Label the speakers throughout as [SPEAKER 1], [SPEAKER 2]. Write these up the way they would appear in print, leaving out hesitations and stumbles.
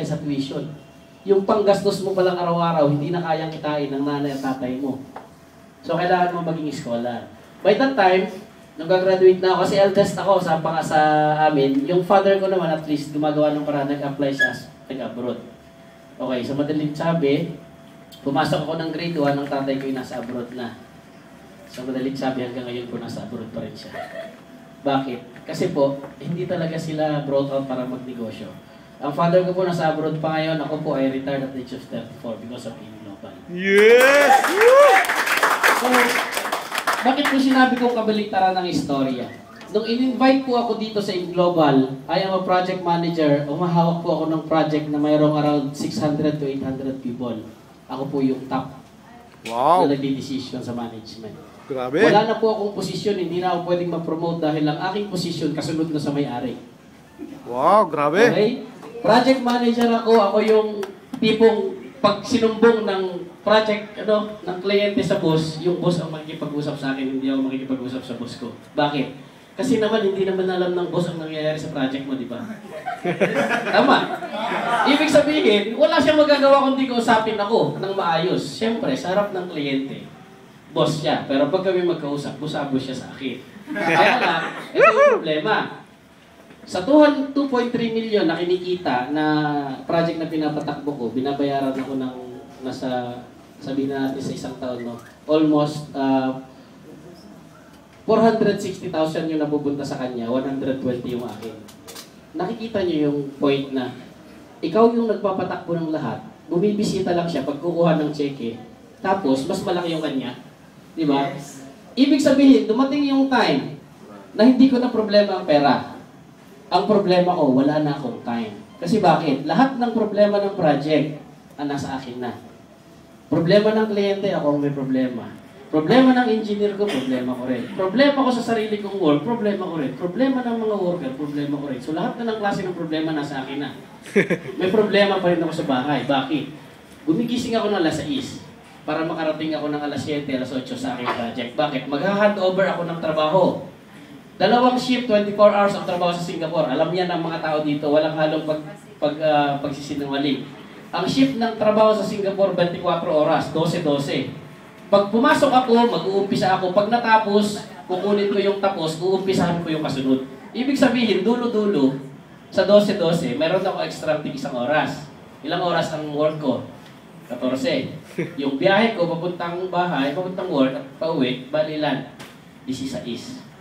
[SPEAKER 1] nangyayari sa tuition. Yung panggastos mo palang araw-araw, hindi na kayang kitain ng nanay at tatay mo. So, kailangan mo maging scholar. By that time, nung gagraduate na ako, kasi eldest ako sa amin, yung father ko naman at least gumagawa ng paraan, nag-apply siya as nag-abroad. Okay, so madaling sabi, pumasok ako ng grade 1, ng tatay ko yung nasa abroad na. So madaling sabi, hanggang ngayon po nasa abroad pa rin siya. Bakit? Kasi po, hindi talaga sila brought out para magnegosyo. Ang father ko po nasa abroad pa ngayon, ako po ay retired at the age of 34 because of Global.
[SPEAKER 2] Yes!
[SPEAKER 1] So, bakit po sinabi kong kabaliktaran ng istorya? Nung in-invite po ako dito sa Global, I am a project manager, umahawak po ako ng project na mayroong around 600 to 800 people. Ako po yung top
[SPEAKER 2] Wow!
[SPEAKER 1] na nagdi-decision sa management.
[SPEAKER 2] Grabe!
[SPEAKER 1] Wala na po akong posisyon, hindi na ako pwedeng ma-promote dahil ang aking posisyon kasunod na sa may-ari.
[SPEAKER 2] Wow! Grabe!
[SPEAKER 1] Okay? Project manager ako yung tipong pag sinumbong ng project, ng kliyente sa boss, yung boss ang makikipag-usap sa akin, hindi ako makikipag-usap sa boss ko. Bakit? Kasi naman, hindi naman alam ng boss ang nangyayari sa project mo, di ba? Tama. Ibig sabihin, wala siyang magagawa kundi kausapin ako ng maayos. Siyempre, sa harap ng kliyente, boss siya. Pero pag kami magkausap, boss siya sa akin. Kaya lang, ito yung problema. Sa 2.3 million na kinikita na project na pinapatakbo ko, binabayaran ako ng nasa, sabihin na natin sa isang taon, no? Almost 460,000 yung napupunta sa kanya, 120 yung akin. Nakikita niyo yung point na ikaw yung nagpapatakbo ng lahat, bumibisita lang siya pag kukuha ng cheque, tapos mas malaki yung kanya. Di ba? Ibig sabihin, dumating yung time na hindi ko na problema ang pera. Ang problema ko, wala na akong time. Kasi bakit? Lahat ng problema ng project nasa akin na. Problema ng kliyente, ako ang may problema. Problema ng engineer ko, problema ko rin. Problema ko sa sarili kong work, problema ko rin. Problema ng mga worker, problema ko rin. So lahat na ng klase ng problema nasa akin na. May problema pa rin ako sa bahay. Bakit? Gumigising ako ng alas 6 para makarating ako ng alas 7, alas 8 sa aking project. Bakit? Mag-handover ako ng trabaho. 2 shift, 24 hours ang trabaho sa Singapore. Alam niya ng mga tao dito, walang halong pagsisinungaling. Ang shift ng trabaho sa Singapore, 24 oras, 12-12. Pag pumasok ako, mag-uumpisa ako. Pag natapos, kukunin ko yung tapos, uumpisahan ko yung kasunod. Ibig sabihin, dulo-dulo, sa 12-12, meron ako extra isang oras. Ilang oras ang work ko? 14. Yung biyahe ko, papuntang bahay, papuntang work, at pauwi, balilan, 16.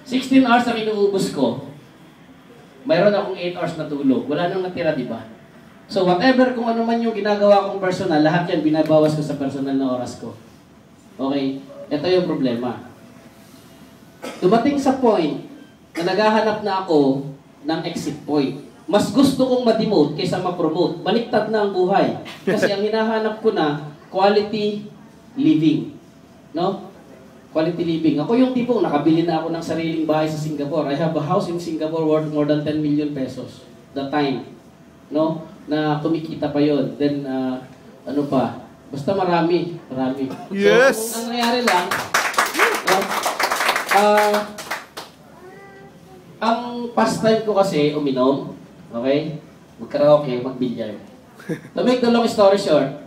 [SPEAKER 1] 16 hours ang inuubos ko, mayroon akong 8 hours na tulog. Wala nang natira, di ba? So whatever, kung ano man yung ginagawa kong personal, lahat yan binabawas ko sa personal na oras ko. Okay? Ito yung problema. Dumating sa point na naghahanap na ako ng exit point. Mas gusto kong ma-demote kaysa ma-promote. Baliktad na ang buhay. Kasi ang hinahanap ko na, quality living. No? Quality living. Ako yung tipong nakabili na ako ng sariling bahay sa Singapore. I have a house in Singapore worth more than 10 million pesos. The time. No? Na kumikita pa yon. Then, ano pa? Basta marami. Marami.
[SPEAKER 2] Yes!
[SPEAKER 1] So, ang nangyari lang, ang pastime ko kasi, uminom. Okay? Mag-karaoke, mag-bilyar. To make the long story short,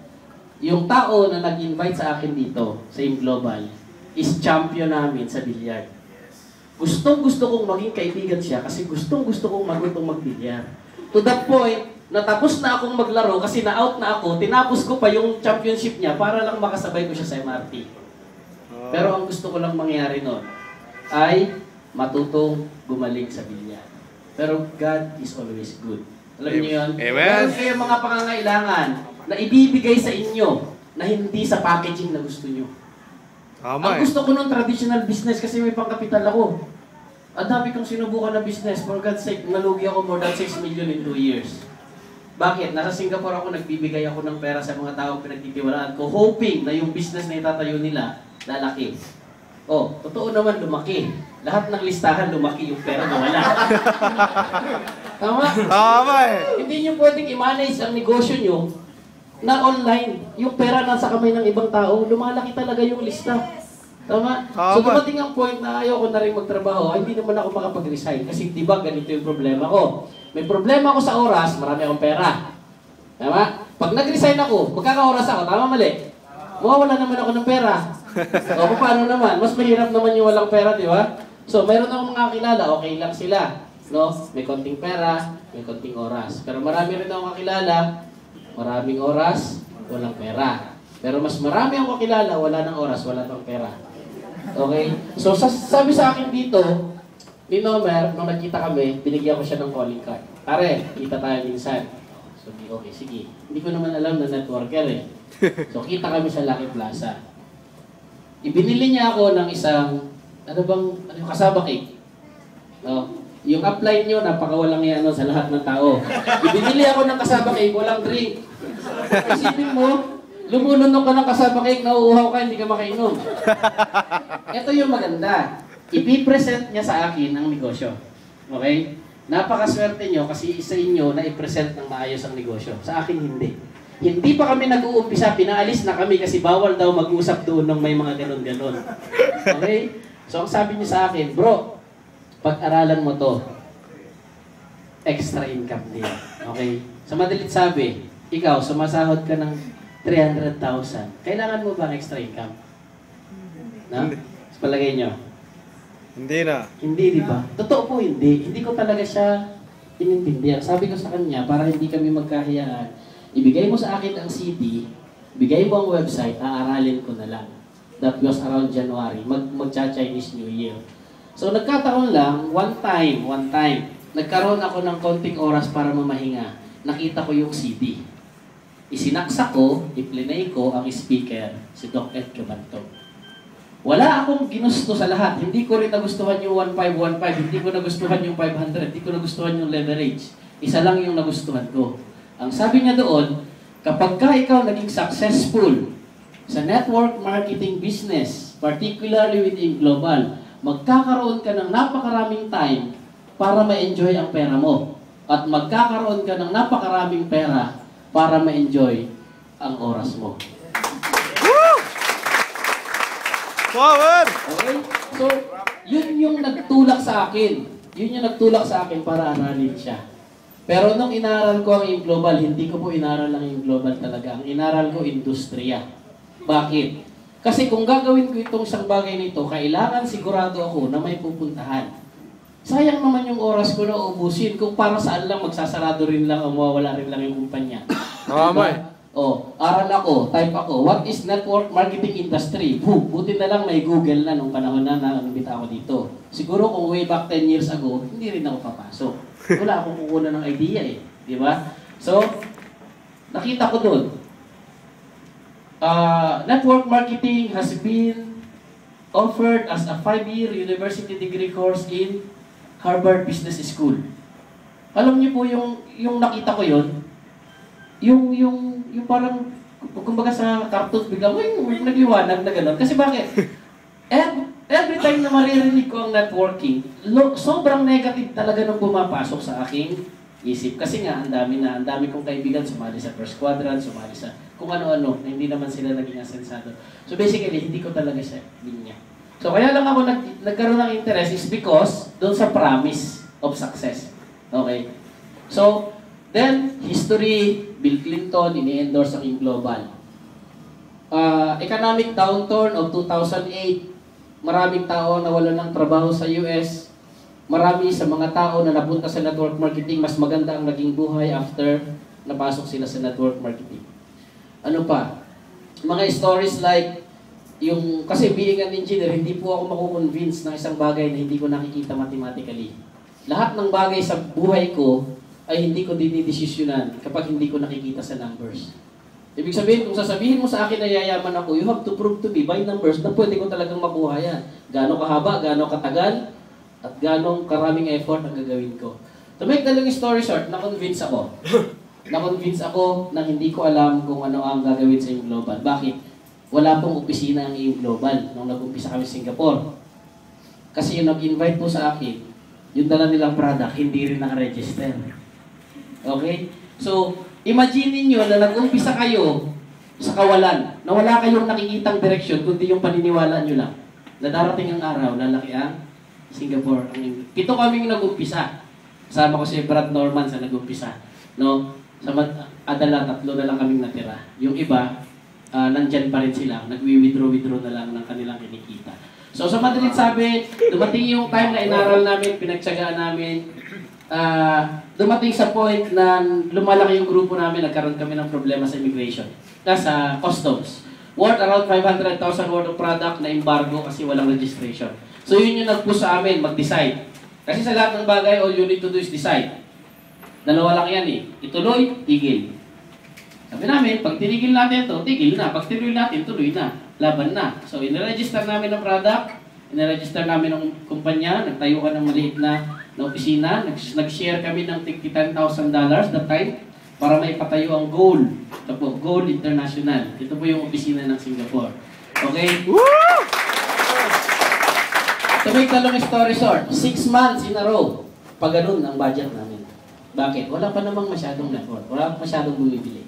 [SPEAKER 1] yung tao na nag-invite sa akin dito, sa Global, is champion namin sa bilyar. Gustong-gusto kong maging kaibigan siya kasi gustong-gusto kong magutong magbilyar. To the point, natapos na akong maglaro kasi na-out na ako, tinapos ko pa yung championship niya para lang makasabay ko siya sa MRT. Pero ang gusto ko lang mangyari noon ay matutong gumaling sa bilyar. Pero God is always good. Alam niyo yun?
[SPEAKER 2] Amen.
[SPEAKER 1] Meron kayong mga pangangailangan na ibibigay sa inyo na hindi sa packaging na gusto nyo.
[SPEAKER 2] Tama
[SPEAKER 1] Ang gusto ko nung traditional business kasi may pangkapital ako. Ang dami kong sinubukan na business. For God's sake, nalugi ako more than 6 million in 2 years. Bakit? Nasa Singapore ako, nagbibigay ako ng pera sa mga taong pinagtitiwalaan ko, hoping na yung business na itatayo nila, lalaki. Oh, totoo naman, lumaki. Lahat ng listahan, lumaki yung pera na wala. Tama?
[SPEAKER 2] Tama eh.
[SPEAKER 1] Hindi nyo pwedeng i-manage ang negosyo nyo na online. Yung pera nasa kamay ng ibang tao, lumalaki talaga yung lista. Tama?
[SPEAKER 2] Tama.
[SPEAKER 1] So dumating ang point na ayoko na rin magtrabaho, ay, hindi naman ako makapag-resign. Kasi di ba ganito yung problema ko. May problema ako sa oras, marami akong pera. Tama? Pag nag-resign ako, magkaka-oras ako. Tama, mali? Mawawala naman ako ng pera. O paano naman? Mas mahirap naman yung walang pera, di ba? So mayroon akong mga kakilala, okay lang sila. No? May konting pera, may konting oras. Pero marami rin akong kakilala, maraming oras, walang pera. Pero mas marami akong kakilala, wala ng oras, wala ng pera. Okay? So, sabi sa akin dito, ni Nomer, nung nagkita kami, binigyan ko siya ng calling card. Pare, kita tayo minsan. So, okay, sige. Hindi ko naman alam na networker eh. So, kita kami sa Lucky Plaza. Ibinili niya ako ng isang, yung kasaba cake. No? Yung upline nyo, napakawalang yan sa lahat ng tao. Ibinili ako ng kasaba cake, walang drink. Isipin mo, lumulunok ka ng kasama cake, nauuhaw ka, hindi ka makainom. Ito yung maganda. Ipipresent niya sa akin ang negosyo. Okay? Napakaswerte nyo kasi isa inyo na i-present ng maayos ang negosyo. Sa akin, hindi. Hindi pa kami nag-uumpisa, pinaalis na kami kasi bawal daw mag-usap doon ng may mga ganon-ganon. Okay? So, ang sabi niya sa akin, bro, pag-aralan mo to, extra income din. Okay? Sa madalit sabi, ikaw, sumasahod ka ng 300,000. Kailangan mo ba ng extra income? No? Sa palagay nyo?
[SPEAKER 2] Hindi na.
[SPEAKER 1] Hindi, di ba? Totoo po, hindi. Hindi ko talaga siya inintindihan. Sabi ko sa kanya, para hindi kami magkahiyaan, ibigay mo sa akin ang CD, bigay mo ang website, aaralin ko na lang. That was around January. Magcha-Chinese New Year. So, nagkataon lang, one time, nagkaroon ako ng konting oras para mamahinga. Nakita ko yung CD. Isinaksak ko, iplinay ko ang speaker, si Doc Ed Cabantog. Wala akong ginusto sa lahat. Hindi ko rin nagustuhan yung 1515, hindi ko nagustuhan yung 500, hindi ko nagustuhan yung leverage. Isa lang yung nagustuhan ko. Ang sabi niya doon, kapag ka ikaw naging successful sa network marketing business, particularly within global, magkakaroon ka ng napakaraming time para ma-enjoy ang pera mo. At magkakaroon ka ng napakaraming pera para ma-enjoy ang oras mo.
[SPEAKER 2] Woo! Power!
[SPEAKER 1] Okay? So, yun yung nagtulak sa akin. Yun yung nagtulak sa akin para aralin siya. Pero nung inaral ko ang yung global, hindi ko po inaral ang yung global talaga. Ang inaral ko, industriya. Bakit? Kasi kung gagawin ko itong isang bagay nito, kailangan sigurado ako na may pupuntahan. Sayang naman yung oras ko na uubusin kung para saan lang magsasarado rin lang o mawawala rin lang yung kumpanya.
[SPEAKER 2] Tama.
[SPEAKER 1] Aral ako, type ako, what is network marketing industry? Buti na lang may Google na nung panahon na nangbita ako dito. Siguro kung way back 10 years ago, hindi rin ako papasok. Wala akong kukuha ng idea eh. Di ba? So, nakita ko doon. Network marketing has been offered as a 5-year university degree course in Harvard Business School. Alam niyo po yung nakita ko yon, yung parang kumbaga sa cartoons biglang nagliwanag na gano'n. Kasi bakit? Every time na maririnig ko ang networking, sobrang negative talaga nung pumapasok sa aking isip. Kasi nga, ang dami kong kaibigan sumali sa first quadrant, sumali sa kung ano-ano, na hindi naman sila naging asensado. So basically, hindi ko talaga siya linya. So kaya lang ako nagkaroon ng interest is because doon sa promise of success. Okay? So, then, history, Bill Clinton, ini-endorse ang global. Economic downturn of 2008, maraming tao na wala ng trabaho sa US. Marami sa mga tao na napunta sa network marketing, mas maganda ang naging buhay after napasok sila sa network marketing. Ano pa? Mga stories like, kasi being an engineer, hindi po ako makukonvince ng isang bagay na hindi ko nakikita mathematically. Lahat ng bagay sa buhay ko ay hindi ko dinidesisyonan kapag hindi ko nakikita sa numbers. Ibig sabihin, kung sasabihin mo sa akin na yayaman ako, you have to prove to me by numbers na pwede ko talagang makuha yan. Gaano kahaba, gaano katagal, at gaano karaming effort ang gagawin ko. To make the long story short, na-convince ako. Na-convince ako na hindi ko alam kung ano ang gagawin sa yung global. Bakit? Wala pong opisina ang yung global nung nag-umpisa kami sa Singapore. Kasi yung nag-invite po sa akin, yung dala nilang product, hindi rin naka-register. Okay? So, imagine niyo na nag-umpisa kayo sa kawalan, na wala kayong nakikitang direksyon, kundi yung paniniwala nyo lang. na darating ang araw, lalaki ang Singapore. Pito kaming nag-umpisa. Kasama ko si Brad Norman sa nag-umpisa. No? Sa Adala, 3 na lang kaming natira. Yung iba, nandyan pa rin sila. Nag-withdraw na lang ng kanilang kinikita. So sa madalit sabi, dumating yung time na inaral namin, pinagtsagaan namin. Dumating sa point na lumalaki yung grupo namin, nagkaroon kami ng problema sa immigration. Sa customs. Worth around 500,000 worth of product na embargo kasi walang registration. So yun yung nag-push sa amin, mag-decide. Kasi sa lahat ng bagay, all you need to do is decide. Dalawa lang yan eh. Ituloy, tigil. Sabi namin, pag tinigil natin ito, tigil na. Pag tinuloy natin, tuloy na. Laban na. So iniregister namin ng product, iniregister namin ng kumpanya, nagtayo ka ng maliit na opisina, nag-share kami ng $10,000 that time, para maipatayo ang Gold. Ito po, Gold International. Ito po yung opisina ng Singapore. Okay?
[SPEAKER 2] Woo!
[SPEAKER 1] To make the long story short, 6 months in a row, pag ganun ang budget namin. Bakit? Wala pa namang masyadong network. Wala pa masyadong bumibili.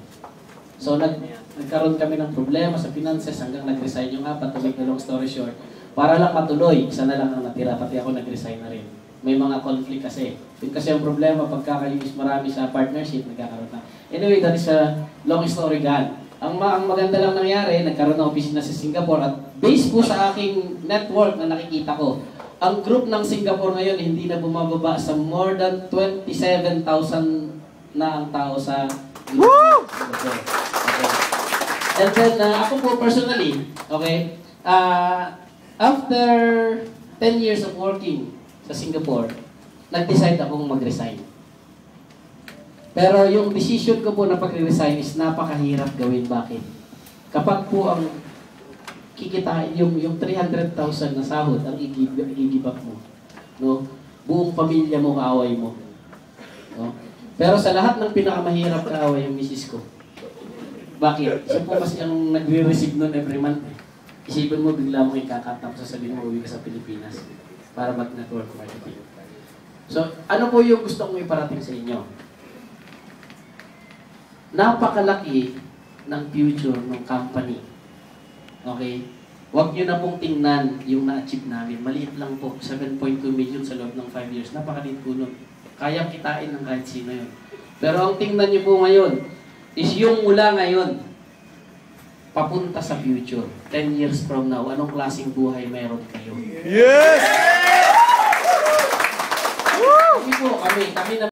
[SPEAKER 1] So, nagkaroon kami ng problema sa finances hanggang nag-resign yung apat. To make the long story short, para lang matuloy, isa na lang ang natira. Pati ako nag-resign na rin. May mga conflict kasi. Yun kasi ang problema, pagka kayo is marami sa partnership, nagkakaroon na. Anyway, that is a long story gone. Ang maganda lang nangyari, nagkaroon ng opisina sa Singapore at based po sa aking network na nakikita ko, ang group ng Singapore ngayon hindi na bumababa sa more than 27,000 na ang tao sa group ng Singapore. Okay. And then, ako po personally, okay, after 10 years of working sa Singapore, nag-decide akong mag-resign. Pero yung decision ko po na pag-resign is napakahirap gawin. Bakit? Kapag po ang kikitain, yung 300,000 na sahod, ang i-give up mo. No? Buong pamilya mo, kaaway mo. No? Pero sa lahat ng pinakamahirap kaaway, yung misis ko. Bakit? Siya po kasi ang nagre-receive nun every month. Isipin mo, bigla mo ikakatap, sasabihin mo, uwi ka sa Pilipinas para mag-network marketing. So, ano po yung gusto kong iparating sa inyo? Napakalaki ng future ng company. Okay? Huwag nyo na pong tingnan yung na-achieve namin. Maliit lang po, 7.2 million sa loob ng 5 years. Napakaliit po nun. Kayang kitain ng kahit sino yun. Pero ang tingnan nyo po ngayon is yung mula ngayon, papunta sa future. 10 years from now, anong klaseng buhay meron kayo?
[SPEAKER 2] Yes!
[SPEAKER 1] Kami na